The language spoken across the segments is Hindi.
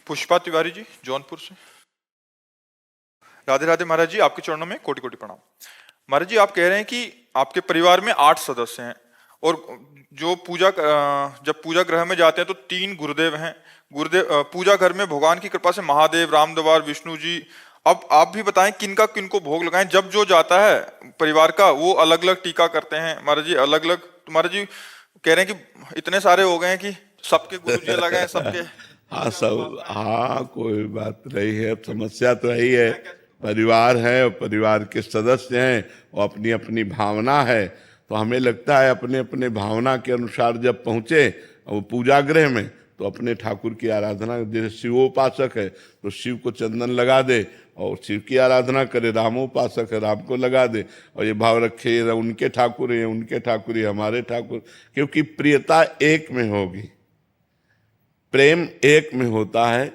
पुष्पा तिवारी जी जौनपुर से। राधे राधे महाराज जी, आपके चरणों में कोटि कोटि प्रणाम। महाराज जी, आप कह रहे हैं कि आपके परिवार में 8 सदस्य हैं और जो जब पूजा गृह में जाते हैं तो 3 गुरुदेव हैं। पूजा घर में भगवान की कृपा से महादेव, रामद्वार, विष्णु जी। अब आप भी बताएं किनको भोग लगाएं। जब जो जाता है परिवार का वो अलग अलग टीका करते हैं महाराज जी, अलग अलग। तो महाराज जी कह रहे हैं कि इतने सारे हो गए हैं कि सबके गुरु जी अलग हैं, सबके। हाँ सब, हाँ कोई बात नहीं है। समस्या तो यही है, परिवार है और परिवार के सदस्य हैं और अपनी अपनी भावना है। तो हमें लगता है अपने अपने भावना के अनुसार जब पहुँचे वो पूजा गृह में तो अपने ठाकुर की आराधना, जैसे शिवोपासक है तो शिव को चंदन लगा दे और शिव की आराधना करे, रामोपासक है राम को लगा दे, और ये भाव रखे उनके ठाकुर है उनके ठाकुर है हमारे ठाकुर, क्योंकि प्रियता एक में होगी। प्रेम एक में होता है,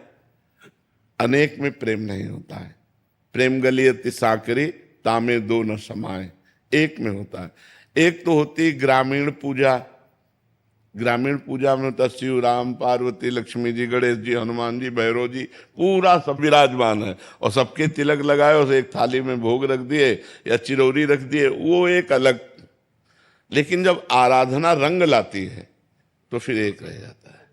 अनेक में प्रेम नहीं होता है। प्रेम गलियति साकरी तामे दो न समाए, एक में होता है। एक तो होती ग्रामीण पूजा, ग्रामीण पूजा में तो शिव, राम, पार्वती, लक्ष्मी जी, गणेश जी, हनुमान जी, भैरव जी पूरा सब विराजमान है और सबके तिलक लगाए और एक थाली में भोग रख दिए या चिरौरी रख दिए, वो एक अलग। लेकिन जब आराधना रंग लाती है तो फिर एक रह जाता है,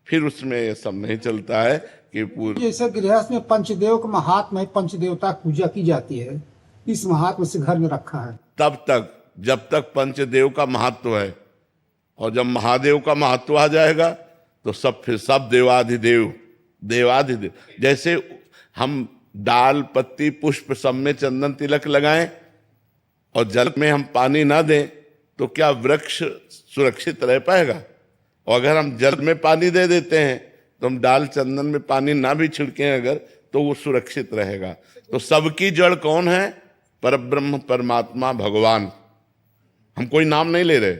फिर उसमें ये सब नहीं चलता है कि पूर्ण। जैसे गृहस्थ में पंचदेव का महात्मा है, पंचदेवता की पूजा की जाती है, इस महात्मा से घर में रखा है। तब तक जब तक पंचदेव का महत्व है, और जब महादेव का महत्व आ जाएगा तो सब फिर सब देवाधिदेव देवाधिदेव। जैसे हम डाल पत्ती पुष्प सब में चंदन तिलक लगाएं और जल में हम पानी ना दें तो क्या वृक्ष सुरक्षित रह पाएगा? और अगर हम जल में पानी दे देते हैं तो हम डाल चंदन में पानी ना भी छिड़कें अगर, तो वो सुरक्षित रहेगा। तो सबकी जड़ कौन है? परब्रह्म परमात्मा भगवान। हम कोई नाम नहीं ले रहे,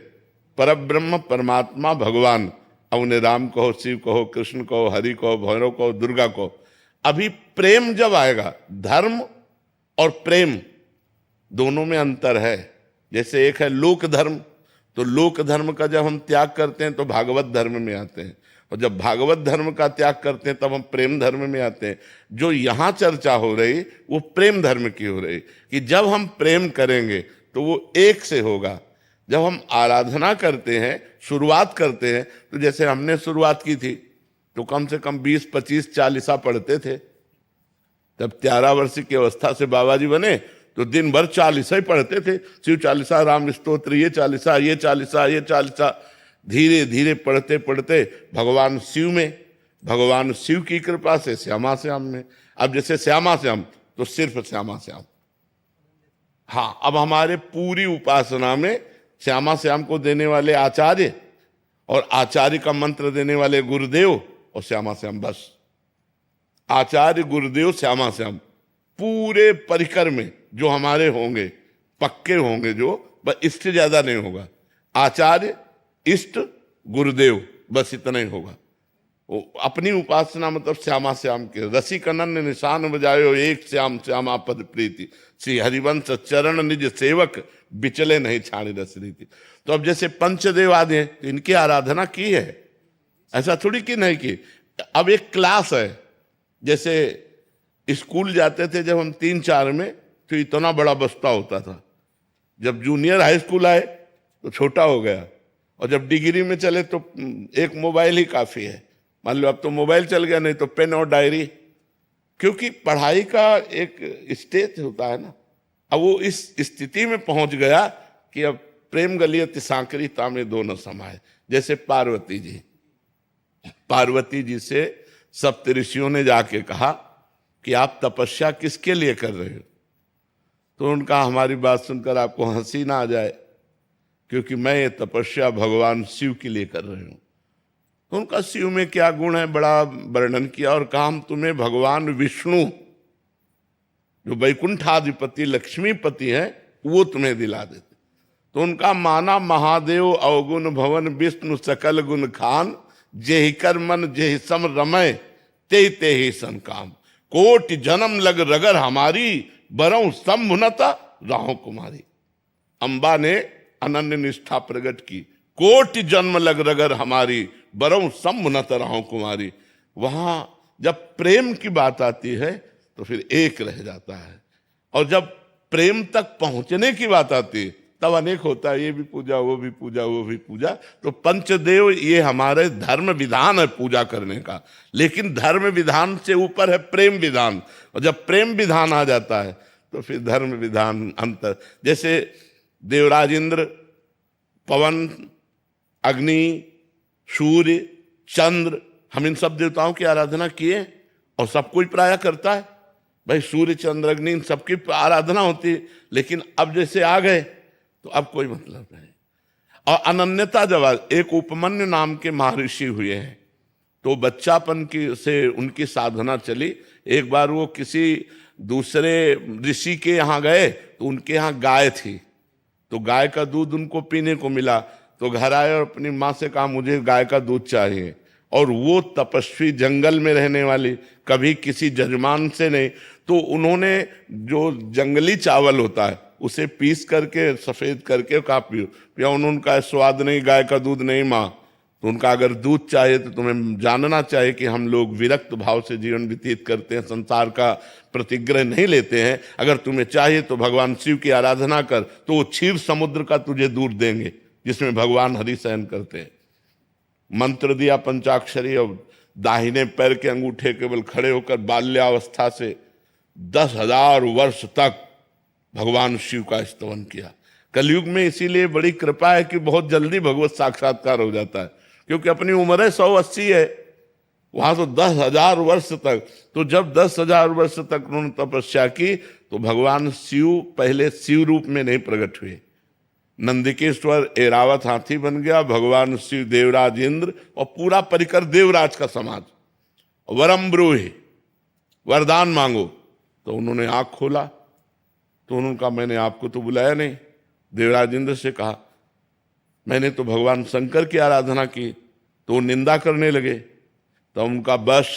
परब्रह्म परमात्मा भगवान। अब उन्हें राम कहो, शिव कहो, कृष्ण कहो, हरि कहो, भैरव कहो, दुर्गा कहो। अभी प्रेम जब आएगा, धर्म और प्रेम दोनों में अंतर है। जैसे एक है लोक धर्म, तो लोक धर्म का जब हम त्याग करते हैं तो भागवत धर्म में आते हैं, और जब भागवत धर्म का त्याग करते हैं तब हम प्रेम धर्म में आते हैं। जो यहाँ चर्चा हो रही वो प्रेम धर्म की हो रही, कि जब हम प्रेम करेंगे तो वो एक से होगा। जब हम आराधना करते हैं, शुरुआत करते हैं, तो जैसे हमने शुरुआत की थी तो कम से कम 20, 25, 40 पढ़ते थे। तब 13 वर्ष की अवस्था से बाबा जी बने तो दिन भर 40 ही पढ़ते थे, शिव चालीसा, राम स्तोत्र, ये चालीसा, ये चालीसा, ये चालीसा। धीरे धीरे पढ़ते पढ़ते भगवान शिव की कृपा से श्यामा श्याम में। अब जैसे श्यामा श्याम तो सिर्फ श्यामा श्याम। हाँ, अब हमारे पूरी उपासना में श्यामा श्याम को देने वाले आचार्य और आचार्य का मंत्र देने वाले गुरुदेव और श्यामा श्याम, बस आचार्य गुरुदेव श्यामा श्याम। पूरे परिकर में जो हमारे होंगे पक्के होंगे, जो बस इससे ज्यादा नहीं होगा। आचार्य, इष्ट, गुरुदेव, बस इतना ही होगा। वो अपनी उपासना मतलब श्यामा श्याम के। रसिक अनन्य निशान बजायो एक श्याम श्यामा पद प्रीति, श्री हरिवंश चरण निज सेवक बिचले नहीं छाणी रस रीति। तो अब जैसे पंचदेव आदि हैं तो इनकी आराधना की है, ऐसा थोड़ी कि नहीं की। अब एक क्लास है, जैसे स्कूल जाते थे जब हम 3-4 में तो इतना बड़ा बस्ता होता था। जब जूनियर हाई स्कूल आए तो छोटा हो गया, और जब डिग्री में चले तो एक मोबाइल ही काफी है। मान लो अब तो मोबाइल चल गया, नहीं तो पेन और डायरी, क्योंकि पढ़ाई का एक स्टेज होता है ना। अब वो इस स्थिति में पहुंच गया कि अब प्रेम गलियति सांकरी तामे दो न समाए। जैसे पार्वती जी से सप्तऋषियों ने जाके कहा कि आप तपस्या किसके लिए कर रहे हो? तो उनका हमारी बात सुनकर आपको हंसी ना आ जाए, क्योंकि मैं ये तपस्या भगवान शिव के लिए कर रही हूँ। तो उनका शिव में क्या गुण है बड़ा वर्णन किया, और कहा हम तुम्हें भगवान विष्णु जो वैकुंठाधिपति लक्ष्मीपति हैं वो तुम्हें दिला देते। तो उनका माना महादेव अवगुण भवन विष्णु सकल गुण खान, जेहि कर मन जेहि सम रमय ते ते ही सन काम। कोटि जन्म लग रगर हमारी बरऊ संभुनता राहों कुमारी। अंबा ने अनन्य निष्ठा प्रकट की, कोटि जन्म लग रगर हमारी बरऊ संभुनत राहों कुमारी। वहां जब प्रेम की बात आती है तो फिर एक रह जाता है, और जब प्रेम तक पहुंचने की बात आती है तब अनेक होता है, ये भी पूजा, वो भी पूजा, वो भी पूजा। तो पंचदेव ये हमारे धर्म विधान है पूजा करने का, लेकिन धर्म विधान से ऊपर है प्रेम विधान, और जब प्रेम विधान आ जाता है तो फिर धर्म विधान अंतर। जैसे देवराज इंद्र, पवन, अग्नि, सूर्य, चंद्र, हम इन सब देवताओं की आराधना किए और सब कोई प्राय करता है। भाई सूर्य, चंद्र, अग्नि इन सबकी आराधना होती है, लेकिन अब जैसे आ गए तो अब कोई मतलब नहीं। और अनन्यता जब एक उपमन्यु नाम के महर्षि हुए हैं, तो बच्चापन की से उनकी साधना चली। एक बार वो किसी दूसरे ऋषि के यहाँ गए तो उनके यहाँ गाय थी, तो गाय का दूध उनको पीने को मिला, तो घर आए और अपनी माँ से कहा मुझे गाय का दूध चाहिए। और वो तपस्वी, जंगल में रहने वाली, कभी किसी जजमान से नहीं, तो उन्होंने जो जंगली चावल होता है उसे पीस करके सफेद करके कहा पियो। पिया उनका स्वाद नहीं, गाय का दूध नहीं माँ। तो उनका अगर दूध चाहिए तो तुम्हें जानना चाहिए कि हम लोग विरक्त भाव से जीवन व्यतीत करते हैं, संसार का प्रतिग्रह नहीं लेते हैं। अगर तुम्हें चाहिए तो भगवान शिव की आराधना कर, तो वो क्षीर समुद्र का तुझे दूध देंगे जिसमें भगवान हरि शयन करते हैं। मंत्र दिया पंचाक्षरी, और दाहिने पैर के अंगूठे केवल खड़े होकर बाल्यावस्था से 10,000 वर्ष तक भगवान शिव का स्तवन किया। कलयुग में इसीलिए बड़ी कृपा है कि बहुत जल्दी भगवत साक्षात्कार हो जाता है, क्योंकि अपनी उम्र है 180 है, वहां तो 10,000 वर्ष तक। तो जब 10,000 वर्ष तक उन्होंने तपस्या की तो भगवान शिव पहले शिव रूप में नहीं प्रकट हुए। नंदिकेश्वर एरावत हाथी बन गया, भगवान शिव देवराज इंद्र और पूरा परिकर देवराज का समाज। वरम ब्रूहि, वरदान मांगो। तो उन्होंने आंख खोला तो उन्होंने कहा मैंने आपको तो बुलाया नहीं। देवराज इंद्र से कहा मैंने तो भगवान शंकर की आराधना की। तो वो निंदा करने लगे। तो उनका बस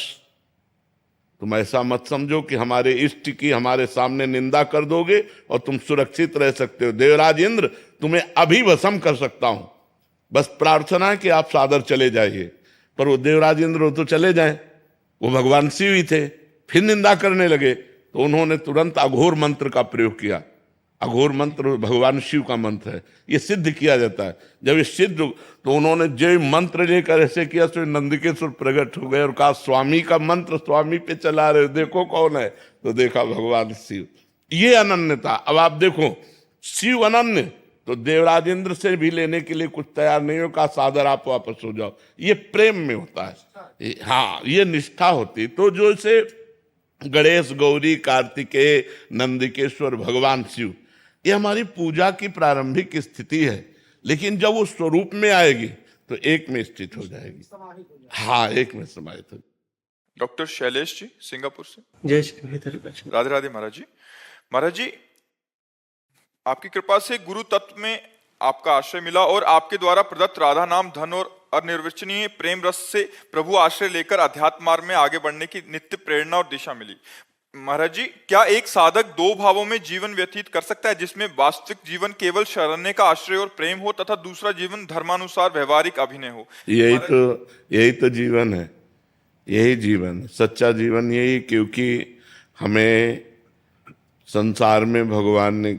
तुम ऐसा मत समझो कि हमारे इष्ट की हमारे सामने निंदा कर दोगे और तुम सुरक्षित रह सकते हो। देवराज इंद्र तुम्हें अभी वशम कर सकता हूं, बस प्रार्थना है कि आप सादर चले जाइए। पर वो देवराज इंद्र तो चले जाएं, वो भगवान शिव ही थे। फिर निंदा करने लगे तो उन्होंने तुरंत अघोर मंत्र का प्रयोग किया। अघोर मंत्र भगवान शिव का मंत्र है, ये सिद्ध किया जाता है। जब ये सिद्ध तो उन्होंने जो मंत्र लेकर ऐसे किया तो नंदिकेश्वर प्रकट हो गए और कहा स्वामी का मंत्र स्वामी पे चला रहे हो, देखो कौन है। तो देखा भगवान शिव। ये अनन्यता। अब आप देखो शिव अनन्य, तो देवराज इंद्र से भी लेने के लिए कुछ तैयार नहीं हो, कहा सादर आप वापस हो जाओ। ये प्रेम में होता है, हाँ ये निष्ठा होती। तो जो इसे गणेश, गौरी, कार्तिकेय, नंदिकेश्वर, भगवान शिव, ये हमारी पूजा की प्रारंभिक स्थिति है, लेकिन जब वो स्वरूप में आएगी तो एक में स्थित हो जाएगी। हाँ, एक में समाहित हो। डॉक्टर शैलेश जी सिंगापुर से। जय श्री राधे। राधे राधे महाराज जी। महाराज जी, आपकी कृपा से गुरु तत्व में आपका आश्रय मिला और आपके द्वारा प्रदत्त राधा नाम, धन और अनिर्वचनीय प्रेम रस से प्रभु आश्रय लेकर अध्यात्म मार्ग में आगे बढ़ने की नित्य प्रेरणा और दिशा मिली। महाराज जी, क्या एक साधक दो भावों में जीवन व्यतीत कर सकता है, जिसमें वास्तविक जीवन केवल शरण्य का आश्रय और प्रेम हो तथा दूसरा जीवन धर्मानुसार व्यवहारिक अभिनय हो? यही तो जीवन है, यही जीवन, सच्चा जीवन यही। क्योंकि हमें संसार में भगवान ने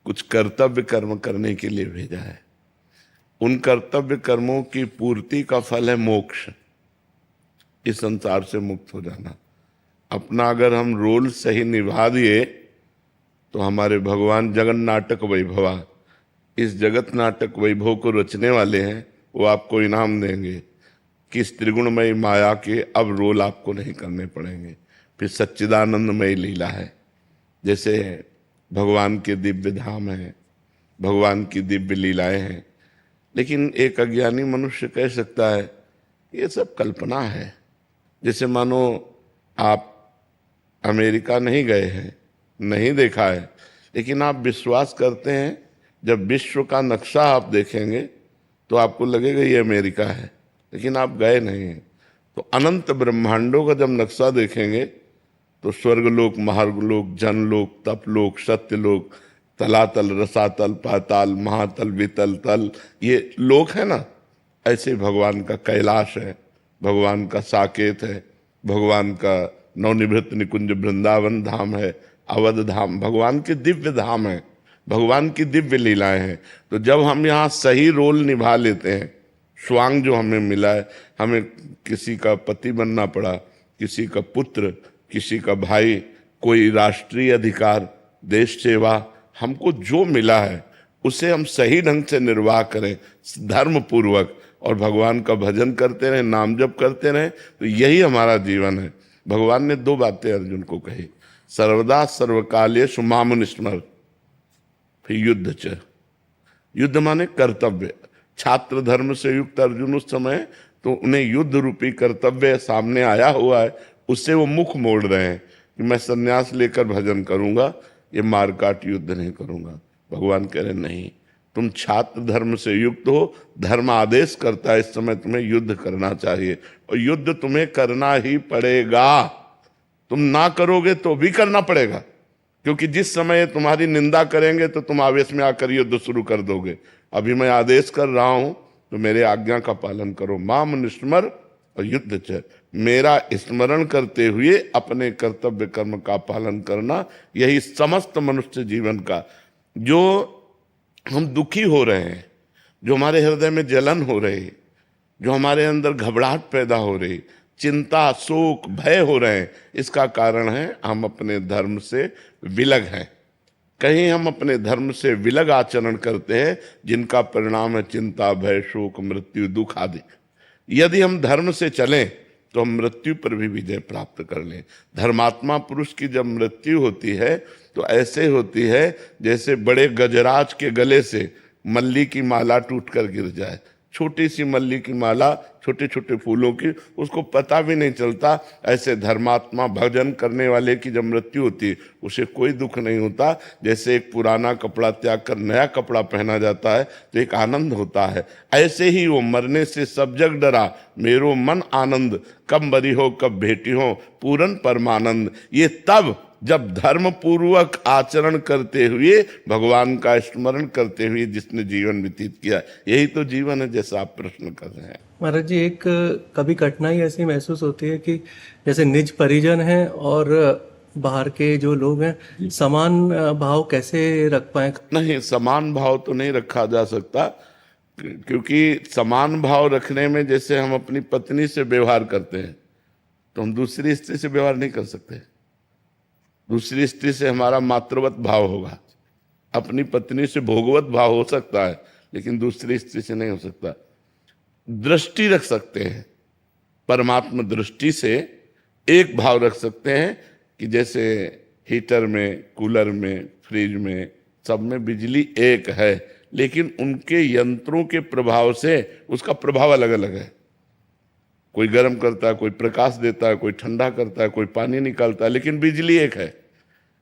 कुछ कर्तव्य कर्म करने के लिए भेजा है। उन कर्तव्य कर्मों की पूर्ति का फल है मोक्ष, इस संसार से मुक्त हो जाना। अपना अगर हम रोल सही निभा दिए तो हमारे भगवान जगन नाटक वैभवा, इस जगत नाटक वैभव को रचने वाले हैं, वो आपको इनाम देंगे कि इस त्रिगुणमयी माया के अब रोल आपको नहीं करने पड़ेंगे। फिर सच्चिदानंदमयी लीला है, जैसे भगवान के दिव्य धाम है, भगवान की दिव्य लीलाएं हैं। लेकिन एक अज्ञानी मनुष्य कह सकता है ये सब कल्पना है। जैसे मानो आप अमेरिका नहीं गए हैं, नहीं देखा है, लेकिन आप विश्वास करते हैं जब विश्व का नक्शा आप देखेंगे तो आपको लगेगा ये अमेरिका है, लेकिन आप गए नहीं हैं। तो अनंत ब्रह्मांडों का जब नक्शा देखेंगे तो स्वर्गलोक, महार्गलोक, जनलोक, तपलोक, सत्यलोक, तलातल, रसातल, पाताल, महातल, वितल, तल, ये लोक है ना, ऐसे भगवान का कैलाश है, भगवान का साकेत है, भगवान का नवनिवृत्त निकुंज वृंदावन धाम है, अवध धाम भगवान के दिव्य धाम है, भगवान की दिव्य लीलाएं हैं। तो जब हम यहाँ सही रोल निभा लेते हैं, स्वांग जो हमें मिला है, हमें किसी का पति बनना पड़ा, किसी का पुत्र, किसी का भाई, कोई राष्ट्रीय अधिकार, देश सेवा, हमको जो मिला है उसे हम सही ढंग से निर्वाह करें धर्म पूर्वक, और भगवान का भजन करते रहें, नाम जप करते रहें, तो यही हमारा जीवन है। भगवान ने 2 बातें अर्जुन को कही, सर्वदा सर्वकालेषु माम स्मर, फिर युद्ध च, युद्ध माने कर्तव्य। छात्र धर्म से युक्त अर्जुन उस समय तो उन्हें युद्ध रूपी कर्तव्य सामने आया हुआ है, उससे वो मुख मोड़ रहे हैं कि मैं सन्यास लेकर भजन करूंगा, ये मारकाट युद्ध नहीं करूंगा। भगवान कह रहे नहीं, तुम छात्र धर्म से युक्त हो, धर्म आदेश करता है इस समय तुम्हें युद्ध करना चाहिए, और युद्ध तुम्हें करना ही पड़ेगा। तुम ना करोगे तो भी करना पड़ेगा, क्योंकि जिस समय तुम्हारी निंदा करेंगे तो तुम आवेश में आकर युद्ध शुरू कर दोगे। अभी मैं आदेश कर रहा हूं तो मेरे आज्ञा का पालन करो, माम निस्मर और युद्ध च, मेरा स्मरण करते हुए अपने कर्तव्य कर्म का पालन करना, यही समस्त मनुष्य जीवन का। जो हम दुखी हो रहे हैं, जो हमारे हृदय में जलन हो रही, जो हमारे अंदर घबराहट पैदा हो रही, चिंता शोक भय हो रहे हैं, इसका कारण है हम अपने धर्म से विलग हैं। कहीं हम अपने धर्म से विलग आचरण करते हैं, जिनका परिणाम है चिंता भय शोक मृत्यु दुख आदि। यदि हम धर्म से चलें तो हम मृत्यु पर भी विजय प्राप्त कर लें। धर्मात्मा पुरुष की जब मृत्यु होती है तो ऐसे होती है जैसे बड़े गजराज के गले से मल्ली की माला टूट कर गिर जाए। छोटी सी मल्ली की माला, छोटे छोटे फूलों की, उसको पता भी नहीं चलता। ऐसे धर्मात्मा भजन करने वाले की जब मृत्यु होती है उसे कोई दुख नहीं होता। जैसे एक पुराना कपड़ा त्याग कर नया कपड़ा पहना जाता है तो एक आनंद होता है, ऐसे ही वो मरने से सब जग डरा, मेरो मन आनंद, कब मरी हो कब भेटी हो पूरन परमानंद। ये तब जब धर्म पूर्वक आचरण करते हुए भगवान का स्मरण करते हुए जिसने जीवन व्यतीत किया, यही तो जीवन है जैसा आप प्रश्न कर रहे हैं। महाराज जी, एक कभी कठिनाई ऐसी महसूस होती है कि जैसे निज परिजन हैं और बाहर के जो लोग हैं, समान भाव कैसे रख पाए? नहीं, समान भाव तो नहीं रखा जा सकता, क्योंकि समान भाव रखने में जैसे हम अपनी पत्नी से व्यवहार करते हैं तो हम दूसरी स्त्री से व्यवहार नहीं कर सकते। दूसरी स्त्री से हमारा मातृवत भाव होगा, अपनी पत्नी से भोगवत भाव हो सकता है, लेकिन दूसरी स्त्री से नहीं हो सकता। दृष्टि रख सकते हैं, परमात्मा दृष्टि से एक भाव रख सकते हैं कि जैसे हीटर में, कूलर में, फ्रिज में, सब में बिजली एक है, लेकिन उनके यंत्रों के प्रभाव से उसका प्रभाव अलग अलग है। कोई गर्म करता है, कोई प्रकाश देता है, कोई ठंडा करता है, कोई पानी निकालता है, लेकिन बिजली एक है।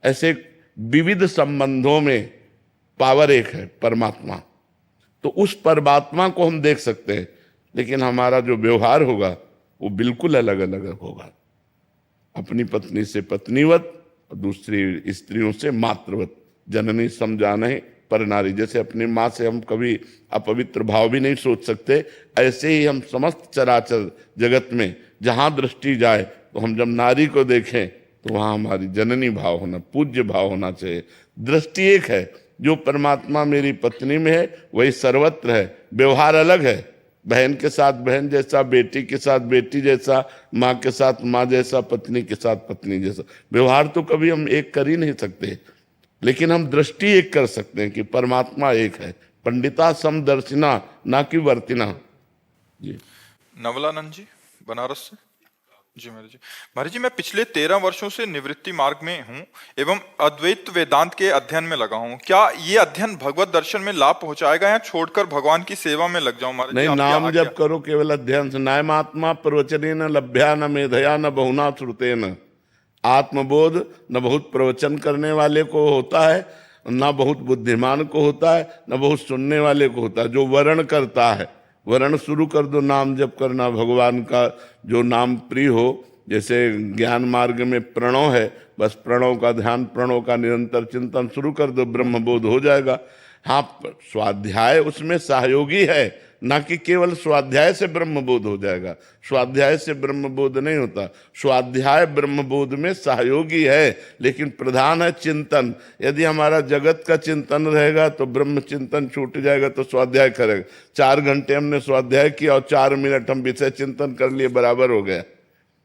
ऐसे विविध संबंधों में पावर एक है, परमात्मा। तो उस परमात्मा को हम देख सकते हैं, लेकिन हमारा जो व्यवहार होगा वो बिल्कुल अलग अलग होगा। अपनी पत्नी से पत्नीवत और दूसरी स्त्रियों से मातृवत। जननी समझाने पर नारी, जैसे अपनी माँ से हम कभी अपवित्र भाव भी नहीं सोच सकते, ऐसे ही हम समस्त चराचर जगत में जहाँ दृष्टि जाए तो हम जब नारी को देखें तो वहाँ हमारी जननी भाव होना, पूज्य भाव होना चाहिए। दृष्टि एक है, जो परमात्मा मेरी पत्नी में है वही सर्वत्र है। व्यवहार अलग है, बहन के साथ बहन जैसा, बेटी के साथ बेटी जैसा, माँ के साथ माँ जैसा, पत्नी के साथ पत्नी जैसा। व्यवहार तो कभी हम एक कर ही नहीं सकते, लेकिन हम दृष्टि एक कर सकते हैं कि परमात्मा एक है। पंडिता समदर्शिना ना कि वर्तिना। जी नवलानंद जी, बनारस से। जी महाराज जी, मैं पिछले 13 वर्षों से निवृत्ति मार्ग में हूँ एवं अद्वैत वेदांत के अध्ययन में लगा हूँ। क्या ये अध्ययन भगवत दर्शन में लाभ पहुंचाएगा या छोड़कर भगवान की सेवा में लग जाऊं? महाराज नहीं, जी, नाम जप करो केवल अध्ययन से। नायमात्मा प्रवचनेन लभ्या न मेधया न बहुना श्रुतेन। आत्मबोध न बहुत प्रवचन करने वाले को होता है, न बहुत बुद्धिमान को होता है, न बहुत सुनने वाले को होता है। जो वर्ण करता है, वर्ण शुरू कर दो नाम जप करना, भगवान का जो नाम प्रिय हो। जैसे ज्ञान मार्ग में प्रणव है, बस प्रणव का ध्यान, प्रणव का निरंतर चिंतन शुरू कर दो, ब्रह्मबोध हो जाएगा। हाँ, स्वाध्याय उसमें सहयोगी है, ना कि केवल स्वाध्याय से ब्रह्मबोध हो जाएगा। स्वाध्याय से ब्रह्मबोध नहीं होता। स्वाध्याय ब्रह्मबोध में सहयोगी है, लेकिन प्रधान है चिंतन। यदि हमारा जगत का चिंतन रहेगा तो ब्रह्म चिंतन छूट जाएगा, तो स्वाध्याय करेगा। 4 घंटे हमने स्वाध्याय किया और 4 मिनट हम विषय चिंतन कर लिए, बराबर हो गया।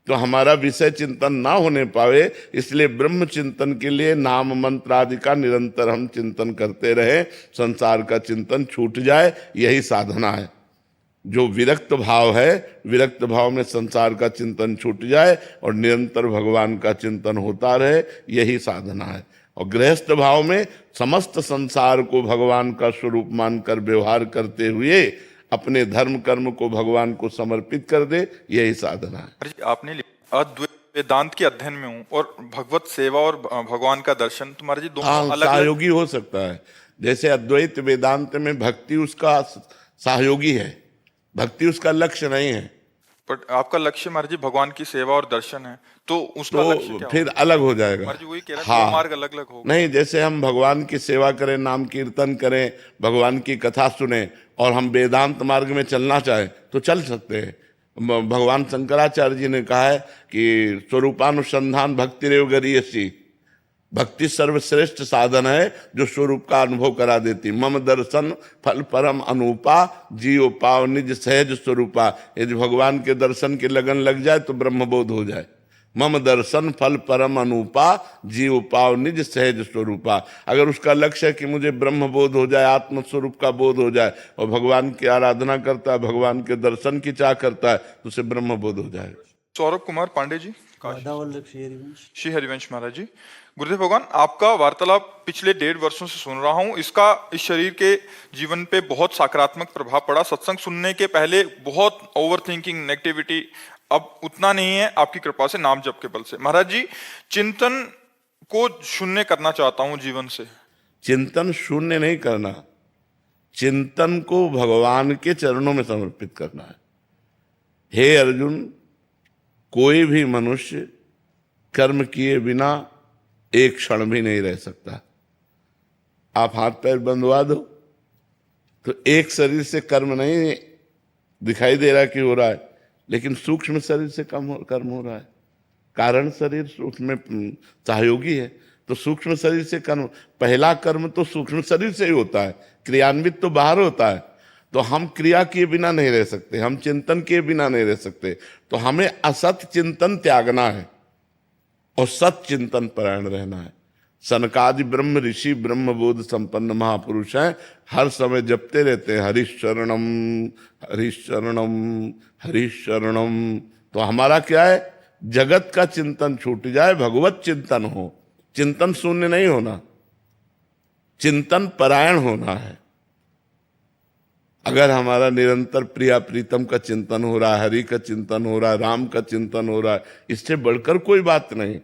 तो हमारा विषय चिंतन ना होने पावे, इसलिए ब्रह्म चिंतन के लिए नाम मंत्र आदि का निरंतर हम चिंतन करते रहे, संसार का चिंतन छूट जाए, यही साधना है। जो विरक्त भाव है, विरक्त भाव में संसार का चिंतन छूट जाए और निरंतर भगवान का चिंतन होता रहे, यही साधना है। और गृहस्थ भाव में समस्त संसार को भगवान का स्वरूप मानकर व्यवहार करते हुए अपने धर्म कर्म को भगवान को समर्पित कर दे, यही साधना है। महाराज जी, आपने लिखा अद्वैत वेदांत के अध्ययन में हूँ और भगवत सेवा और भगवान का दर्शन, तो महाराज जी दोनों अलग सहयोगी हो सकता है। जैसे अद्वैत वेदांत में भक्ति उसका सहयोगी है, भक्ति उसका लक्ष्य नहीं है। पर आपका लक्ष्य महाराज जी भगवान की सेवा और दर्शन है, तो उसका लक्ष्य तो क्या फिर अलग हो जाएगा। महाराज जी वही कह रहे हैं, दो मार्ग अलग अलग होगा। नहीं, जैसे हम भगवान की सेवा करें, नाम कीर्तन करें, भगवान की कथा सुने और हम वेदांत मार्ग में चलना चाहें तो चल सकते हैं। भगवान शंकराचार्य जी ने कहा है कि स्वरूपानुसंधान भक्ति रेव गरीयसी, भक्ति सर्वश्रेष्ठ साधन है जो स्वरूप का अनुभव करा देती। मम दर्शन फल परम अनूपा, जीव पाव निज सहज स्वरूपा। यदि भगवान के दर्शन की लगन लग जाए तो ब्रह्मबोध हो जाए। मम दर्शन फल परम अनूपा, जीव पाव निज सहज स्वरूपा। अगर उसका लक्ष्य है कि मुझे ब्रह्म बोध हो जाए, आत्म स्वरूप का बोध हो जाए, और भगवान की आराधना करता है, भगवान के दर्शन की चाह करता है, तो उसे ब्रह्म बोध हो जाएगा। सौरभ कुमार पांडे जी, श्री श्री हरिवंश महाराज जी। गुरुदेव भगवान, आपका वार्तालाप पिछले 1.5 वर्षों से सुन रहा हूँ। इसका इस शरीर के जीवन पे बहुत सकारात्मक प्रभाव पड़ा। सत्संग सुनने के पहले बहुत ओवर थिंकिंग, नेगेटिविटी, अब उतना नहीं है आपकी कृपा से, नाम जप के बल से। महाराज जी, चिंतन को शून्य करना चाहता हूँ जीवन से। चिंतन शून्य नहीं करना, चिंतन को भगवान के चरणों में समर्पित करना है। हे अर्जुन, कोई भी मनुष्य कर्म किए बिना एक क्षण भी नहीं रह सकता। आप हाथ पैर बंधवा दो तो एक शरीर से कर्म नहीं दिखाई दे रहा कि हो रहा है, लेकिन सूक्ष्म शरीर से कर्म हो रहा है। कारण शरीर सूक्ष्म में सहयोगी है, तो सूक्ष्म शरीर से कर्म, पहला कर्म तो सूक्ष्म शरीर से ही होता है, क्रियान्वित तो बाहर होता है। तो हम क्रिया किए बिना नहीं रह सकते, हम चिंतन किए बिना नहीं रह सकते। तो हमें असत चिंतन त्यागना है और सत चिंतन परायण रहना है। सनकादि ब्रह्म ऋषि ब्रह्मबोध संपन्न महापुरुष हैं, हर समय जपते रहते हैं हरिशरणम हरिशरणम हरिशरणम। तो हमारा क्या है, जगत का चिंतन छूट जाए, भगवत चिंतन हो। चिंतन शून्य नहीं होना, चिंतन परायण होना है। अगर हमारा निरंतर प्रिया प्रीतम का चिंतन हो रहा है, हरि का चिंतन हो रहा है, राम का चिंतन हो रहा है, इससे बढ़कर कोई बात नहीं।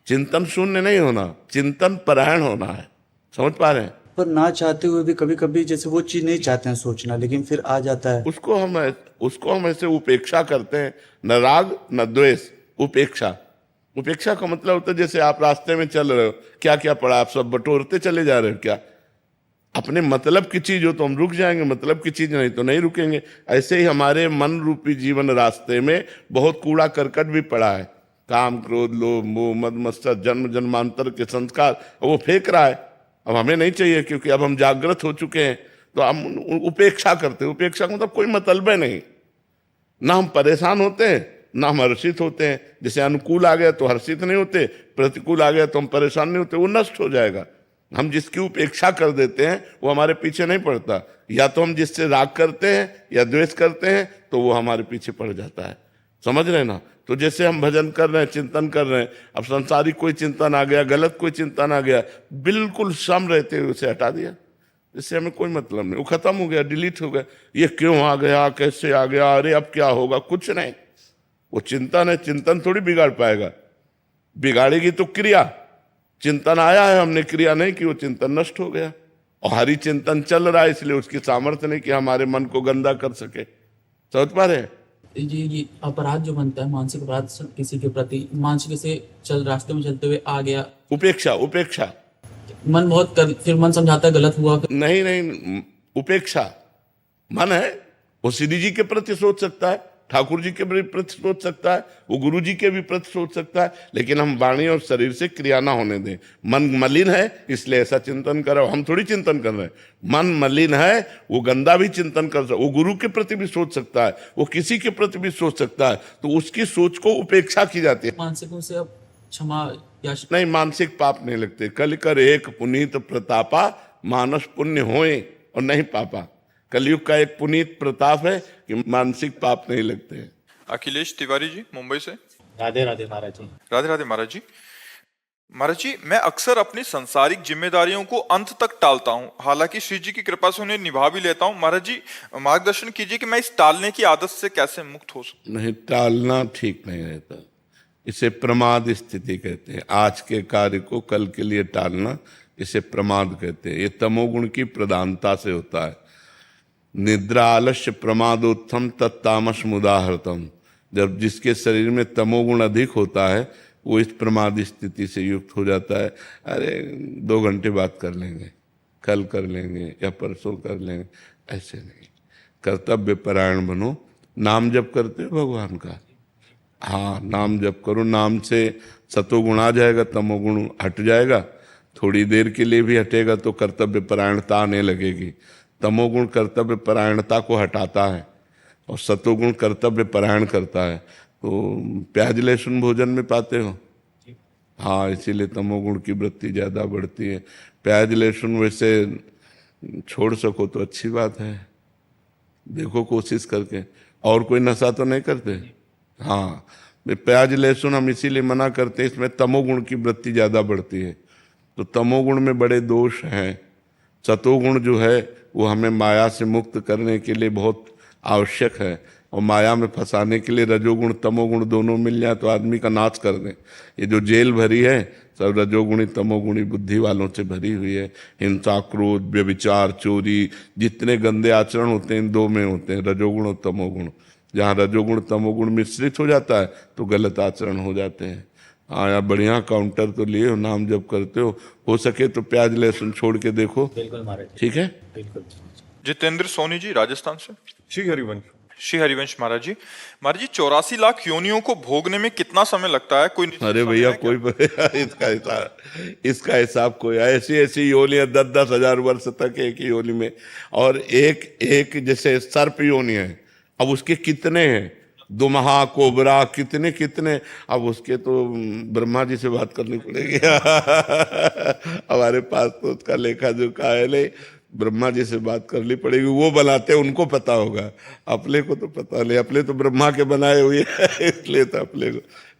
चिंतन शून्य नहीं होना, चिंतन परायण होना है। समझ पा रहे हैं? पर ना चाहते हुए भी कभी कभी जैसे वो चीज नहीं चाहते हैं सोचना, लेकिन फिर आ जाता है। उसको हम ऐसे उपेक्षा करते हैं, न राग न द्वेष, उपेक्षा। उपेक्षा का मतलब होता है जैसे आप रास्ते में चल रहे हो, क्या क्या पड़ा, आप सब बटोरते चले जा रहे हो क्या? अपने मतलब की चीज हो तो हम रुक जाएंगे, मतलब की चीज नहीं तो नहीं रुकेंगे। ऐसे ही हमारे मन रूपी जीवन रास्ते में बहुत कूड़ा करकट भी पड़ा है, काम क्रोध लोभ मोह मद मत्सर जन्म जन्मांतर के संस्कार, वो फेंक रहा है। अब हमें नहीं चाहिए, क्योंकि अब हम जागृत हो चुके हैं, तो हम उपेक्षा करते हैं। उपेक्षा का मतलब कोई मतलब नहीं, ना हम परेशान होते हैं ना हम हर्षित होते हैं। जैसे अनुकूल आ गया तो हर्षित नहीं होते, प्रतिकूल आ गया तो हम परेशान नहीं होते, वो नष्ट हो जाएगा। हम जिसकी उपेक्षा कर देते हैं वो हमारे पीछे नहीं पड़ता। या तो हम जिससे राग करते हैं या द्वेष करते हैं तो वो हमारे पीछे पड़ जाता है। समझ रहे ना? तो जैसे हम भजन कर रहे हैं, चिंतन कर रहे हैं, अब संसारिक कोई चिंतन आ गया, गलत कोई चिंतन आ गया, बिल्कुल सम रहते हुए उसे हटा दिया, इससे हमें कोई मतलब नहीं, वो खत्म हो गया, डिलीट हो गया। ये क्यों आ गया, कैसे आ गया, अरे अब क्या होगा, कुछ नहीं। वो चिंतन है, चिंतन थोड़ी बिगाड़ पाएगा, बिगाड़ेगी तो क्रिया। चिंतन आया है, हमने क्रिया नहीं की, वो चिंतन नष्ट हो गया। और हरि चिंतन चल रहा है, इसलिए उसकी सामर्थ्य नहीं कि हमारे मन को गंदा कर सके। समझ पा रहे हैं? ये अपराध जो बनता है, मानसिक अपराध किसी के प्रति, मानसिक से रास्ते में चलते हुए आ गया, उपेक्षा, उपेक्षा मन बहुत फिर मन समझाता है गलत हुआ, नहीं, उपेक्षा। मन है, वो श्री जी के प्रति सोच सकता है, ठाकुर जी के भी प्रति सोच सकता है, वो गुरु जी के भी प्रति सोच सकता है, लेकिन हम वाणी और शरीर से क्रिया ना होने दें। मन मलिन है इसलिए ऐसा चिंतन करो, हम थोड़ी चिंतन कर रहे हैं। मन मलिन है, वो गंदा भी चिंतन कर सकता, वो गुरु के प्रति भी सोच सकता है, वो किसी के प्रति भी सोच सकता है, तो उसकी सोच को उपेक्षा की जाती है। मानसिकों से अब क्षमा या नहीं, मानसिक पाप नहीं लगते। कल कर एक पुनीत प्रतापा, मानस पुण्य होए और नहीं पापा। कलयुग का एक पुनीत प्रताप है कि मानसिक पाप नहीं लगते हैं। अखिलेश तिवारी जी मुंबई से। राधे राधे महाराज जी। राधे राधे महाराज जी। महाराज जी, मैं अक्सर अपनी सांसारिक जिम्मेदारियों को अंत तक टालता हूँ, हालांकि श्री जी की कृपा से उन्हें निभा भी लेता हूँ। महाराज जी, मार्गदर्शन कीजिए कि मैं इस टालने की आदत से कैसे मुक्त हो सकूं। नहीं, टालना ठीक नहीं रहता, इसे प्रमाद स्थिति कहते हैं। आज के कार्य को कल के लिए टालना, इसे प्रमाद कहते हैं। ये तमोगुण की प्रधानता से होता है। निद्रा आलस्य प्रमादोत्थम तत्तामस मुदाहृतम। जब जिसके शरीर में तमोगुण अधिक होता है वो इस प्रमाद स्थिति से युक्त हो जाता है। अरे 2 घंटे बात कर लेंगे, कल कर लेंगे या परसों कर लेंगे, ऐसे नहीं। कर्तव्य परायण बनो। नाम जप करते हो भगवान का, हाँ नाम जप करो। नाम से सतोगुण आ जाएगा, तमोगुण हट जाएगा। थोड़ी देर के लिए भी हटेगा तो कर्तव्य परायणता आने लगेगी। तमोगुण कर्तव्य परायणता को हटाता है और सतोगुण कर्तव्य परायण करता है। तो प्याज लहसुन भोजन में पाते हो, हाँ, इसीलिए तमोगुण की वृत्ति ज़्यादा बढ़ती है। प्याज लहसुन वैसे छोड़ सको तो अच्छी बात है, देखो कोशिश करके। और कोई नशा तो नहीं करते, हाँ। प्याज लहसुन हम इसीलिए मना करते हैं, इसमें तमोगुण की वृत्ति ज़्यादा बढ़ती है। तो तमोगुण में बड़े दोष हैं। सतोगुण जो है वो हमें माया से मुक्त करने के लिए बहुत आवश्यक है, और माया में फंसाने के लिए रजोगुण तमोगुण दोनों मिल जाए तो आदमी का नाश कर दें। ये जो जेल भरी है सब रजोगुणी तमोगुणी बुद्धि वालों से भरी हुई है। हिंसा, क्रोध, व्यभिचार, चोरी, जितने गंदे आचरण होते हैं इन 2 में होते हैं, रजोगुण और तमोगुण। जहाँ रजोगुण तमोगुण मिश्रित हो जाता है तो गलत आचरण हो जाते हैं। हाँ यार, बढ़िया काउंटर तो लिए हो, नाम जब करते हो सके तो प्याज लहसुन छोड़ के देखो, बिल्कुल महाराज जी, ठीक है। बिल्कुल। जितेंद्र सोनी जी राजस्थान से। श्री हरिवंश। श्री हरिवंश महाराज जी। महाराज जी, 84 लाख योनियों को भोगने में कितना समय लगता है? कोई निश्चित अरे समय भैया है क्या? इसका हिसाब कोई, ऐसी ऐसी योनियां 10-10 हजार वर्ष तक एक ही योनि में। और एक जैसे सर्प योनि है, अब उसके कितने हैं, दुमहा, कोबरा, कितने। अब उसके तो ब्रह्मा जी से बात करनी पड़ेगी हमारे पास तो उसका लेखा जोखा है नहीं, ब्रह्मा जी से बात करनी पड़ेगी। वो बनाते, उनको पता होगा, अपने को तो पता नहीं। अपने तो ब्रह्मा के बनाए हुए इसलिए तो अपने को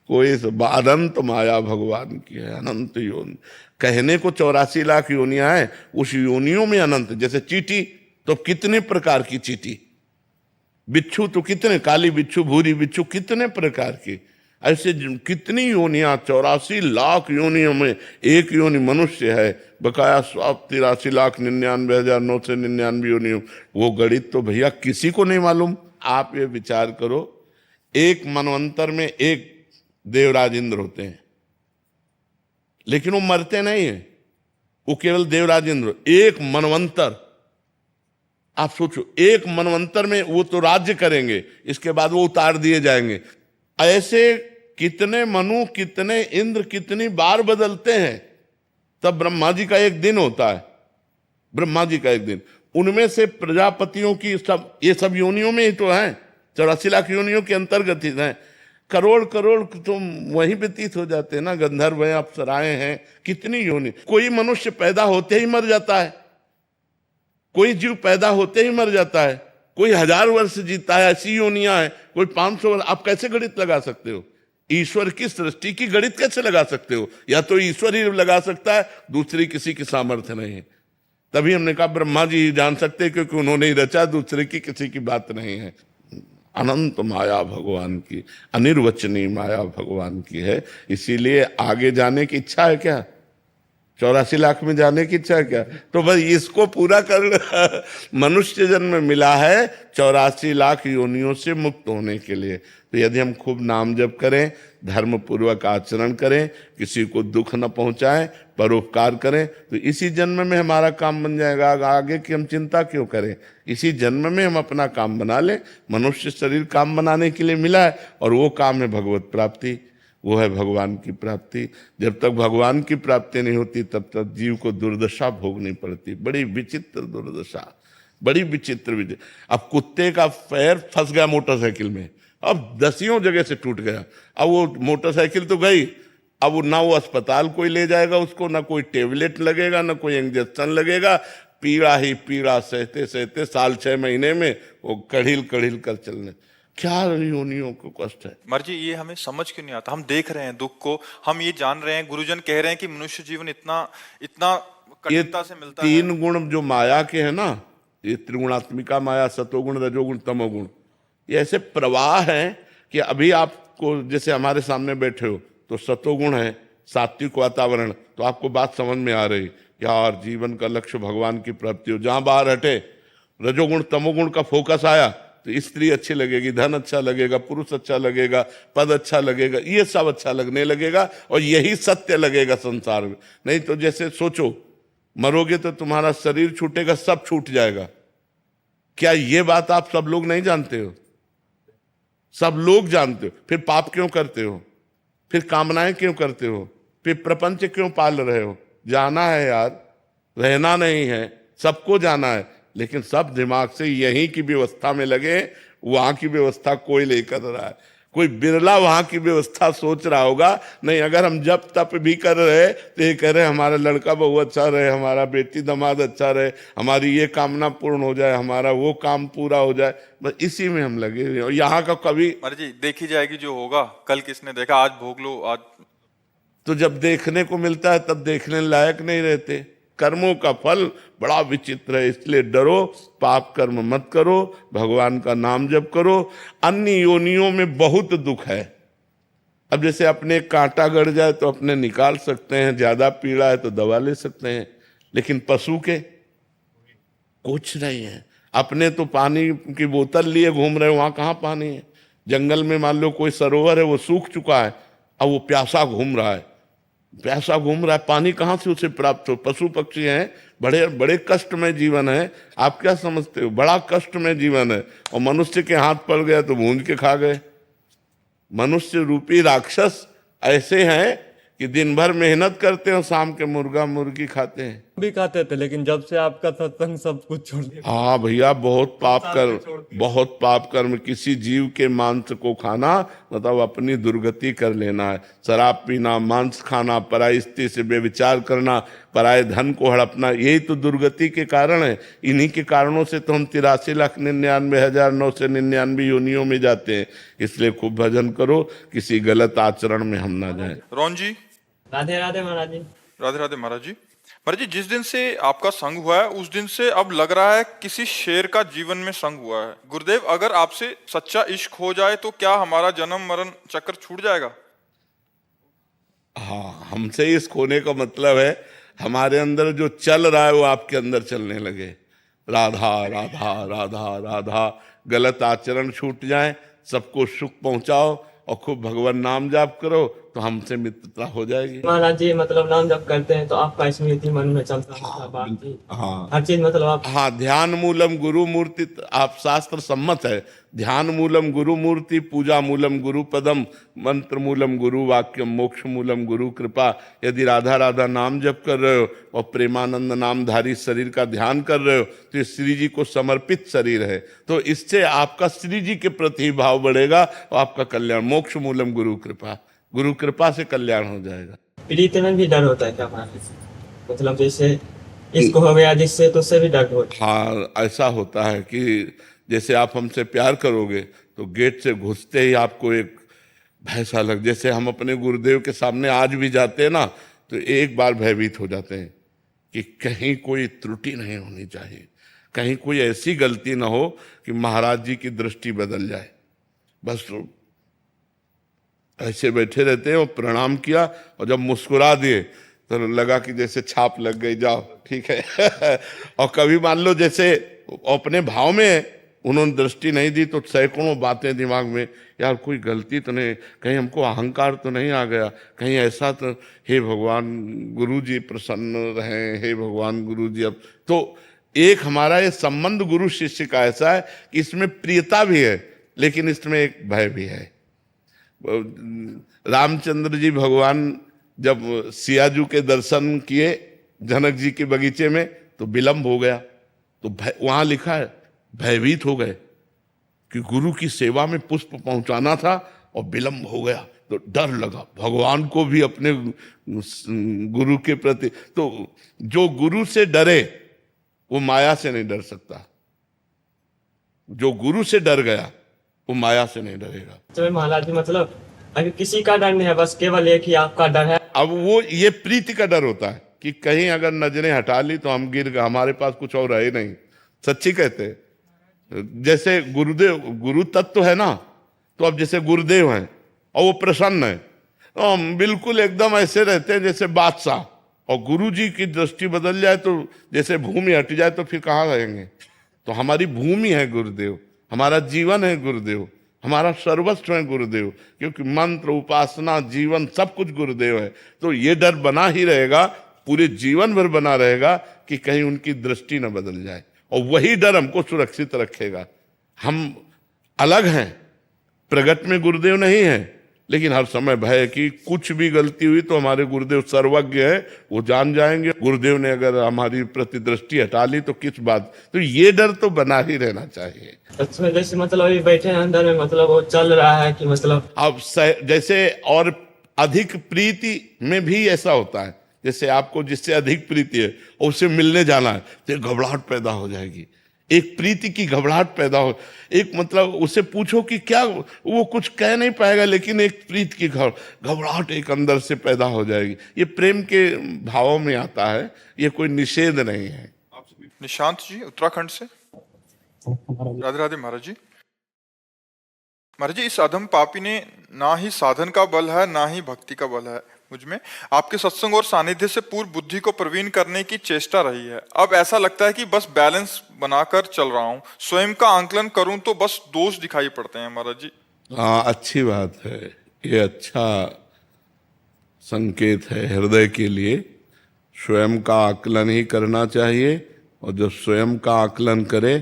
कोई अनंत माया भगवान की है, अनंत योनि। कहने को 84 लाख योनियां हैं, उस योनियों में अनंत। जैसे चींटी तो कितने प्रकार की चींटी, बिच्छू तो कितने, काली बिच्छू, भूरी बिच्छू, कितने प्रकार की, ऐसे कितनी योनियां। 84 लाख योनियों में एक योनि मनुष्य है। बकाया 83,99,999 योनियों। वो गणित तो भैया किसी को नहीं मालूम। आप ये विचार करो, एक मनवंतर में एक देवराज इंद्र होते हैं, लेकिन वो मरते नहीं है, वो केवल देवराज इंद्र। एक मनवंतर, आप सोचो, एक मनवंतर में वो तो राज्य करेंगे, इसके बाद वो उतार दिए जाएंगे। ऐसे कितने मनु, कितने इंद्र, कितनी बार बदलते हैं। तब ब्रह्मा जी का एक दिन होता है, ब्रह्मा जी का एक दिन। उनमें से प्रजापतियों की ये सब योनियों में ही तो हैं, 84 लाख योनियों के अंतर्गत हैं। करोड़ तो वहीं व्यतीत हो जाते हैं ना। गंधर्व हैं, अप्सराएं हैं, कितनी योनि। कोई मनुष्य पैदा होते ही मर जाता है, कोई जीव पैदा होते ही मर जाता है, कोई 1000 वर्ष जीता है, ऐसी योनियां हैं, कोई 500 वर्ष। आप कैसे गणित लगा सकते हो? ईश्वर की सृष्टि की गणित कैसे लगा सकते हो? या तो ईश्वर ही लगा सकता है, दूसरी किसी की सामर्थ्य नहीं है। तभी हमने कहा ब्रह्मा जी ही जान सकते हैं, क्योंकि उन्होंने ही रचा, दूसरे की किसी की बात नहीं है। अनंत माया भगवान की, अनिर्वचनीय माया भगवान की है। इसीलिए आगे जाने की इच्छा है क्या? 84 लाख में जाने की इच्छा है क्या? तो बस इसको पूरा कर मनुष्य जन्म मिला है 84 लाख योनियों से मुक्त होने के लिए। तो यदि हम खूब नाम जप करें, धर्म पूर्वक आचरण करें, किसी को दुख न पहुंचाएं, परोपकार करें, तो इसी जन्म में हमारा काम बन जाएगा। आगे की हम चिंता क्यों करें? इसी जन्म में हम अपना काम बना लें। मनुष्य शरीर काम बनाने के लिए मिला है, और वो काम है भगवत प्राप्ति, वो है भगवान की प्राप्ति। जब तक भगवान की प्राप्ति नहीं होती तब तक जीव को दुर्दशा भोगनी पड़ती। बड़ी विचित्र दुर्दशा, बड़ी विचित्र। अब कुत्ते का पैर फंस गया मोटरसाइकिल में, अब 10 जगह से टूट गया। अब वो मोटरसाइकिल तो गई, अब वो ना वो अस्पताल कोई ले जाएगा उसको, ना कोई टेबलेट लगेगा, ना कोई इंजेक्शन लगेगा। पीड़ा ही पीड़ा सहते सहते साल 6 महीने में वो कड़िल कड़िल कर चलने। क्या योनियों को कष्ट है। मर्जी ये हमें समझ क्यों नहीं आता? हम देख रहे हैं दुख को, हम ये जान रहे हैं, गुरुजन कह रहे हैं कि मनुष्य जीवन इतना इतना कठिनता से मिलता है। 3 गुण जो माया के है ना, ये त्रिगुणात्मिका माया, सतोगुण, रजोगुण, तमोगुण, ये ऐसे प्रवाह हैं कि अभी आपको जैसे हमारे सामने बैठे हो तो सतोगुण है, सात्विक वातावरण, तो आपको बात समझ में आ रही यार जीवन का लक्ष्य भगवान की प्राप्ति हो। जहां बाहर हटे रजोगुण तमोगुण का फोकस आया तो स्त्री अच्छी लगेगी, धन अच्छा लगेगा, पुरुष अच्छा लगेगा, पद अच्छा लगेगा, ये सब अच्छा लगने लगेगा, और यही सत्य लगेगा संसार में। नहीं तो जैसे सोचो, मरोगे तो तुम्हारा शरीर छूटेगा, सब छूट जाएगा। क्या ये बात आप सब लोग नहीं जानते हो? सब लोग जानते हो। फिर पाप क्यों करते हो? फिर कामनाएं क्यों करते हो? फिर प्रपंच क्यों पाल रहे हो? जाना है यार, रहना नहीं है, सबको जाना है, लेकिन सब दिमाग से यहीं की व्यवस्था में लगे। वहां की व्यवस्था कोई नहीं कर रहा है, कोई बिरला वहां की व्यवस्था सोच रहा होगा। नहीं, अगर हम जब तप भी कर रहे तो ये कह रहे हमारा लड़का बहू अच्छा रहे, हमारा बेटी दामाद अच्छा रहे, हमारी ये कामना पूर्ण हो जाए, हमारा वो काम पूरा हो जाए, बस इसी में हम लगे हुए हैं। और यहाँ का कभी मर्जी देखी जाएगी जो होगा, कल किसने देखा, आज भोग लो। आज तो जब देखने को मिलता है तब देखने लायक नहीं रहते। कर्मों का फल बड़ा विचित्र है, इसलिए डरो, पाप कर्म मत करो, भगवान का नाम जप करो। अन्य योनियों में बहुत दुख है। अब जैसे अपने कांटा गड़ जाए तो अपने निकाल सकते हैं, ज्यादा पीड़ा है तो दवा ले सकते हैं, लेकिन पशु के कुछ नहीं है। अपने तो पानी की बोतल लिए घूम रहे, वहां कहाँ पानी है? जंगल में मान लो कोई सरोवर है, वो सूख चुका है, अब वो प्यासा घूम रहा है, प्यासा घूम रहा है, पानी कहाँ से उसे प्राप्त हो? पशु पक्षी हैं, बड़े बड़े कष्ट में जीवन है। आप क्या समझते हो? बड़ा कष्ट में जीवन है, और मनुष्य के हाथ पड़ गया तो भूंज के खा गए। मनुष्य रूपी राक्षस ऐसे हैं कि दिन भर मेहनत करते हैं, शाम के मुर्गा मुर्गी खाते हैं। भी खाते थे, लेकिन जब से आपका सत्संग सब कुछ छोड़ दिया। हाँ भैया, बहुत पाप कर्म, बहुत पाप कर्म। किसी जीव के मांस को खाना मतलब अपनी दुर्गति कर लेना है। शराब पीना, मांस खाना, पराई स्त्री से बेविचार करना, पराये धन को हड़पना, यही तो दुर्गति के कारण है। इन्हीं के कारणों से तो हम 83,99,999 योनियों में जाते हैं। इसलिए खूब भजन करो, किसी गलत आचरण में हम ना जाएं। रोहन जी, राधे राधे महाराज जी। राधे राधे महाराज जी। महाराज जी, जिस दिन से आपका संग हुआ है उस दिन से अब लग रहा है किसी शेर का जीवन में संग हुआ है। गुरुदेव, अगर आपसे सच्चा इश्क हो जाए तो क्या हमारा जन्म मरण चक्र छूट जाएगा? हाँ, हमसे इस खोने का मतलब है हमारे अंदर जो चल रहा है वो आपके अंदर चलने लगे। राधा राधा राधा राधा, गलत आचरण छूट जाए, सबको सुख पहुंचाओ और खूब भगवान नाम जाप करो तो हमसे मित्रता हो जाएगी। महाराज जी मतलब नाम जब करते हैं तो आपका स्मृति मन में चलता है, बात जी, हाँ हर चीज मतलब आप। हाँ, ध्यान मूलम गुरु मूर्ति, आप शास्त्र सम्मत है। ध्यान मूलम गुरु मूर्ति, पूजा मूलम गुरु पदम, मंत्र मूलम गुरु वाक्यम, मोक्ष मूलम गुरु कृपा। यदि राधा राधा नाम जप कर रहे हो और प्रेमानंद नामधारी शरीर का ध्यान कर रहे हो तो ये श्री जी को समर्पित शरीर है, तो इससे आपका श्री जी के प्रति भाव बढ़ेगा और आपका कल्याण। मोक्ष मूलम गुरु कृपा, गुरु कृपा से कल्याण हो जाएगा। प्रीति में भी डर होता है क्या महाराज? मतलब जैसे इसको हो गया जिससे तो उससे भी डर होता है। हाँ, ऐसा होता है कि जैसे आप हमसे प्यार करोगे तो गेट से घुसते ही आपको एक भय सा लग, जैसे हम अपने गुरुदेव के सामने आज भी जाते हैं ना तो एक बार भयभीत हो जाते हैं कि कहीं कोई त्रुटि नहीं होनी चाहिए, कहीं कोई ऐसी गलती ना हो कि महाराज जी की दृष्टि बदल जाए। बस ऐसे बैठे रहते हैं और प्रणाम किया और जब मुस्कुरा दिए तो लगा कि जैसे छाप लग गई, जाओ ठीक है। और कभी मान लो जैसे अपने भाव में उन्होंने दृष्टि नहीं दी तो सैकड़ों बातें दिमाग में, यार कोई गलती तो नहीं, कहीं हमको अहंकार तो नहीं आ गया, कहीं ऐसा तो, हे भगवान गुरुजी प्रसन्न रहें, हे भगवान गुरुजी। अब तो एक हमारा ये संबंध गुरु शिष्य का ऐसा है कि इसमें प्रियता भी है लेकिन इसमें एक भय भी है। रामचंद्र जी भगवान जब सियाजू के दर्शन किए जनक जी के बगीचे में तो विलंब हो गया, तो वहां लिखा है भयभीत हो गए कि गुरु की सेवा में पुष्प पहुंचाना था और विलंब हो गया, तो डर लगा भगवान को भी अपने गुरु के प्रति। तो जो गुरु से डरे वो माया से नहीं डर सकता, जो गुरु से डर गया वो माया से नहीं डरेगा। तो महाराज जी मतलब अभी किसी का डर नहीं है, बस केवल एक ही आपका डर है। अब वो ये प्रीति का डर होता है कि कहीं अगर नजरें हटा ली तो हम गिर गए, हमारे पास कुछ और रहे नहीं। सच्ची कहते हैं, जैसे गुरुदेव गुरु तत्व है ना, तो अब जैसे गुरुदेव हैं और वो प्रसन्न है तो हम बिल्कुल एकदम ऐसे रहते हैं जैसे बादशाह, और गुरु जी की दृष्टि बदल जाए तो जैसे भूमि हट जाए तो फिर कहाँ रहेंगे। तो हमारी भूमि है गुरुदेव, हमारा जीवन है गुरुदेव, हमारा सर्वस्व है गुरुदेव, क्योंकि मंत्र उपासना जीवन सब कुछ गुरुदेव है। तो ये डर बना ही रहेगा, पूरे जीवन भर बना रहेगा कि कहीं उनकी दृष्टि न बदल जाए, और वही डर हमको सुरक्षित रखेगा। हम अलग हैं, प्रगट में गुरुदेव नहीं है, लेकिन हर समय भय है कि कुछ भी गलती हुई तो हमारे गुरुदेव सर्वज्ञ है, वो जान जाएंगे। गुरुदेव ने अगर हमारी प्रति दृष्टि हटा ली तो किस बात, तो ये डर तो बना ही रहना चाहिए। उसमें जैसे मतलब अभी बैठे हैं अंदर में, मतलब वो चल रहा है कि मतलब अब जैसे और अधिक प्रीति में भी ऐसा होता है, जैसे आपको जिससे अधिक प्रीति है और उससे मिलने जाना है तो घबराहट पैदा हो जाएगी, एक प्रीति की घबराहट पैदा हो, एक मतलब उससे पूछो कि क्या, वो कुछ कह नहीं पाएगा लेकिन एक प्रीति की घबराहट एक अंदर से पैदा हो जाएगी। ये प्रेम के भावों में आता है, ये कोई निषेध नहीं है। निशांत जी उत्तराखंड से। राधे राधे महाराज जी। महाराज जी, इस अधम पापी ने ना ही साधन का बल है ना ही भक्ति का बल है मुझ में, आपके सत्संग और सानिध्य से पूर्ण बुद्धि को प्रवीण करने की चेष्टा रही है। अब ऐसा लगता है कि बस बैलेंस बनाकर चल रहा हूँ, स्वयं का आंकलन करूं तो बस दोष दिखाई पड़ते हैं महाराज जी। हाँ, अच्छी बात है, ये अच्छा संकेत है हृदय के लिए। स्वयं का आकलन ही करना चाहिए, और जब स्वयं का आकलन करे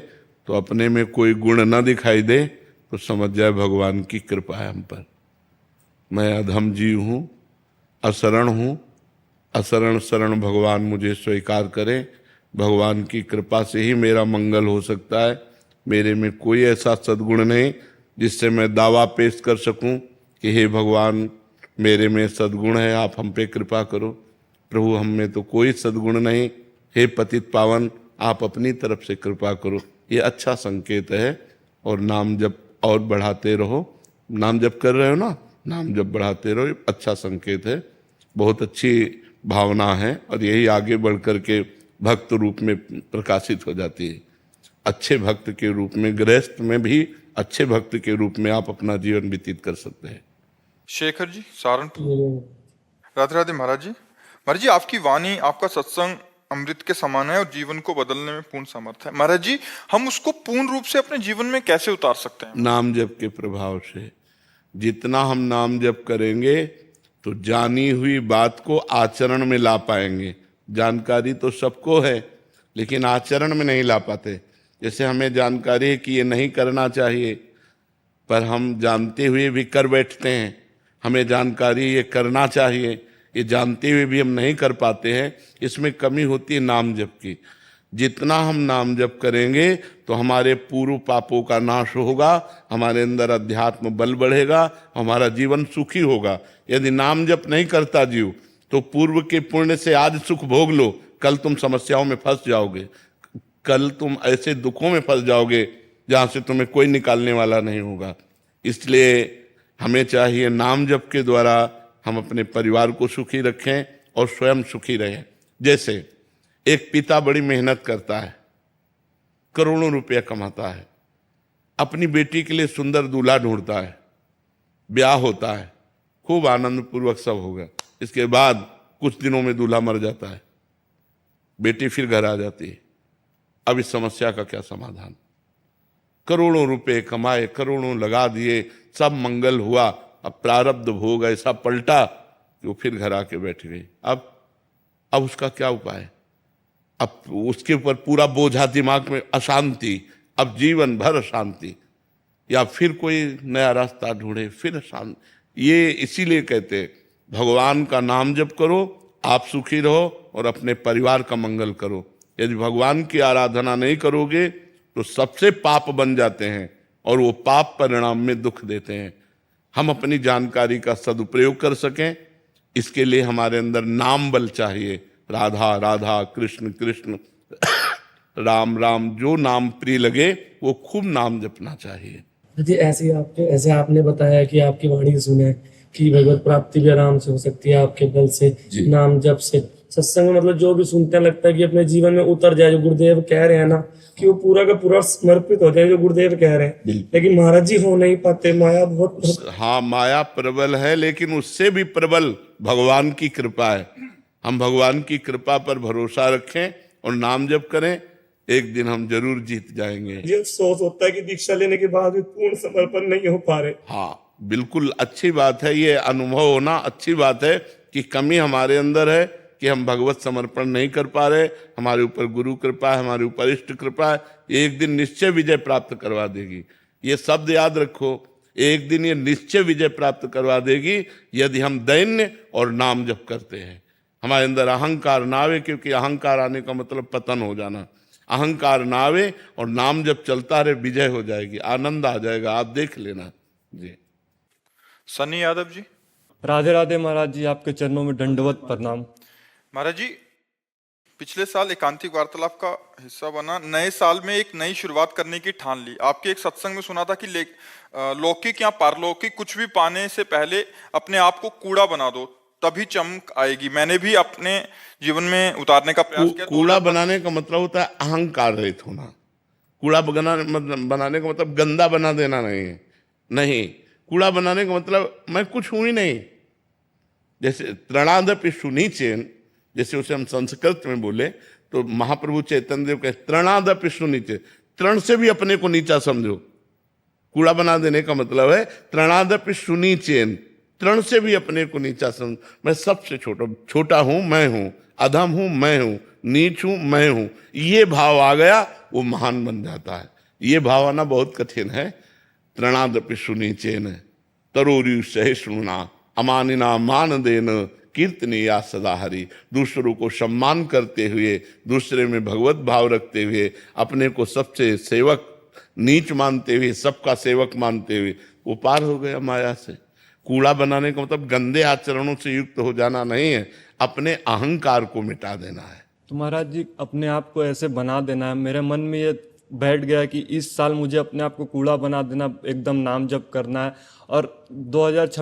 तो अपने में कोई गुण न दिखाई दे तो समझ जाए भगवान की कृपा है हम पर। मैं अधम जीव हूँ, असरण हूँ, असरण शरण भगवान मुझे स्वीकार करें। भगवान की कृपा से ही मेरा मंगल हो सकता है। मेरे में कोई ऐसा सद्गुण नहीं जिससे मैं दावा पेश कर सकूं कि हे भगवान मेरे में सद्गुण है, आप हम पे कृपा करो। प्रभु हम में तो कोई सद्गुण नहीं, हे पतित पावन आप अपनी तरफ से कृपा करो। ये अच्छा संकेत है। और नाम जप और बढ़ाते रहो, नाम जप कर रहे हो ना, नाम जप बढ़ाते रहो, अच्छा संकेत है, बहुत अच्छी भावना है, और यही आगे बढ़ कर के भक्त रूप में प्रकाशित हो जाती है। अच्छे भक्त के रूप में, गृहस्थ में भी अच्छे भक्त के रूप में आप अपना जीवन व्यतीत कर सकते हैं। शेखर जी सहारनपुर। राधे राधे महाराज जी। महाराज जी, आपकी वाणी, आपका सत्संग अमृत के समान है और जीवन को बदलने में पूर्ण समर्थ है। महाराज जी, हम उसको पूर्ण रूप से अपने जीवन में कैसे उतार सकते हैं? नाम जप के प्रभाव से। जितना हम नाम जप करेंगे तो जानी हुई बात को आचरण में ला पाएंगे। जानकारी तो सबको है लेकिन आचरण में नहीं ला पाते। जैसे हमें जानकारी है कि ये नहीं करना चाहिए, पर हम जानते हुए भी कर बैठते हैं। हमें जानकारी ये करना चाहिए, ये जानते हुए भी हम नहीं कर पाते हैं। इसमें कमी होती है नाम जप की। जितना हम नाम जप करेंगे तो हमारे पूर्व पापों का नाश होगा, हमारे अंदर अध्यात्म बल बढ़ेगा, हमारा जीवन सुखी होगा। यदि नाम जप नहीं करता जीव तो पूर्व के पुण्य से आज सुख भोग लो, कल तुम समस्याओं में फंस जाओगे, कल तुम ऐसे दुखों में फंस जाओगे जहाँ से तुम्हें कोई निकालने वाला नहीं होगा। इसलिए हमें चाहिए नाम जप के द्वारा हम अपने परिवार को सुखी रखें और स्वयं सुखी रहें। जैसे एक पिता बड़ी मेहनत करता है, करोड़ों रुपया कमाता है, अपनी बेटी के लिए सुंदर दूल्हा ढूंढता है, ब्याह होता है, खूब आनंद पूर्वक सब होगा। इसके बाद कुछ दिनों में दूल्हा मर जाता है, बेटी फिर घर आ जाती है। अब इस समस्या का क्या समाधान? करोड़ों रुपए कमाए, करोड़ों लगा दिए, सब मंगल हुआ, अब प्रारब्ध भोग ऐसा पलटा कि वो फिर घर आके बैठ गई। अब उसका क्या उपाय? अब उसके ऊपर पूरा बोझा दिमाग में, अशांति, अब जीवन भर अशांति, या फिर कोई नया रास्ता ढूंढे, फिर अशांति। ये इसीलिए कहते हैं भगवान का नाम जप करो, आप सुखी रहो और अपने परिवार का मंगल करो। यदि भगवान की आराधना नहीं करोगे तो सबसे पाप बन जाते हैं और वो पाप परिणाम में दुख देते हैं। हम अपनी जानकारी का सदुपयोग कर सकें, इसके लिए हमारे अंदर नाम बल चाहिए। राधा राधा, कृष्ण कृष्ण, राम राम, जो नाम प्रिय लगे वो खूब नाम जपना चाहिए। जी ऐसे आपने बताया कि आपकी वाणी सुने कि भगवत प्राप्ति भी आराम से हो सकती है आपके बल से, नाम जप से। सत्संग में मतलब जो भी सुनते हैं लगता है कि अपने जीवन में उतर जाए, जो गुरुदेव कह रहे हैं ना कि वो पूरा का पूरा समर्पित हो जाए जो गुरुदेव कह रहे हैं। लेकिन महाराज जी हो नहीं पाते, माया बहुत। हाँ, माया प्रबल है, लेकिन उससे भी प्रबल भगवान की कृपा है। हम भगवान की कृपा पर भरोसा रखें और नाम जप करें, एक दिन हम जरूर जीत जाएंगे। ये अफसोस होता है कि दीक्षा लेने के बाद भी पूर्ण समर्पण नहीं हो पा रहे। हाँ, बिल्कुल अच्छी बात है, ये अनुभव होना अच्छी बात है कि कमी हमारे अंदर है कि हम भगवत समर्पण नहीं कर पा रहे। हमारे ऊपर गुरु कृपा है, हमारे ऊपर इष्ट कृपा है, एक दिन निश्चय विजय प्राप्त करवा देगी। ये शब्द याद रखो, एक दिन ये निश्चय विजय प्राप्त करवा देगी यदि हम दैन्य और नाम जप करते हैं। हमारे अंदर अहंकार ना आवे, क्योंकि अहंकार आने का मतलब पतन हो जाना। अहंकार ना आवे और नाम जब चलता रहे, विजय हो जाएगी, आनंद आ जाएगा। आप देख लेना जी। सन्नी यादव जी। राधे राधे महाराज जी, आपके चरणों में दंडवत प्रणाम। महाराज जी, पिछले साल एकांतिक वार्तालाप का हिस्सा बना, नए साल में एक नई शुरुआत करने की ठान ली। आपके एक सत्संग में सुना था कि लौकिक या पारलौकिक कुछ भी पाने से पहले अपने आप को कूड़ा बना दो, तभी चमक आएगी। मैंने भी अपने जीवन में उतारने का प्रयास किया। कूड़ा बनाने का मतलब होता है अहंकार रहित होना। कूड़ा बनाने का मतलब गंदा बना देना नहीं है। नहीं, कूड़ा बनाने का मतलब मैं कुछ हूं ही नहीं। जैसे तृणादपि सुनीचेन, जैसे उसे हम संस्कृत में बोले तो महाप्रभु चैतन्य देव कहते तृणादपि सुनीचे, तृण से भी अपने को नीचा समझो। कूड़ा बना देने का मतलब है तृणादपि सुनीचेन, तृण से भी अपने को नीचा समझ। मैं सबसे छोटा हूं, मैं हूं, अधम हूं, मैं हूं, नीच हूं, मैं हूं। ये भाव आ गया, वो महान बन जाता है। ये भाव आना बहुत कठिन है। तृणादपि सुनीचेन तरोरी सहिष्णुना अमानिना मान देन कीर्तनीया सदा हरि। दूसरों को सम्मान करते हुए, दूसरे में भगवत भाव रखते हुए, अपने को सबसे सेवक नीच मानते हुए, सबका सेवक मानते हुए वो पार हो गया माया से। कूड़ा बनाने का मतलब गंदे आचरणों से युक्त हो जाना नहीं है, अपने अहंकार को मिटा देना है। तो महाराज जी, अपने आप को ऐसे बना देना है। मेरे मन में ये बैठ गया कि इस साल मुझे अपने आप को कूड़ा बना देना, एकदम नाम जप करना है और 2026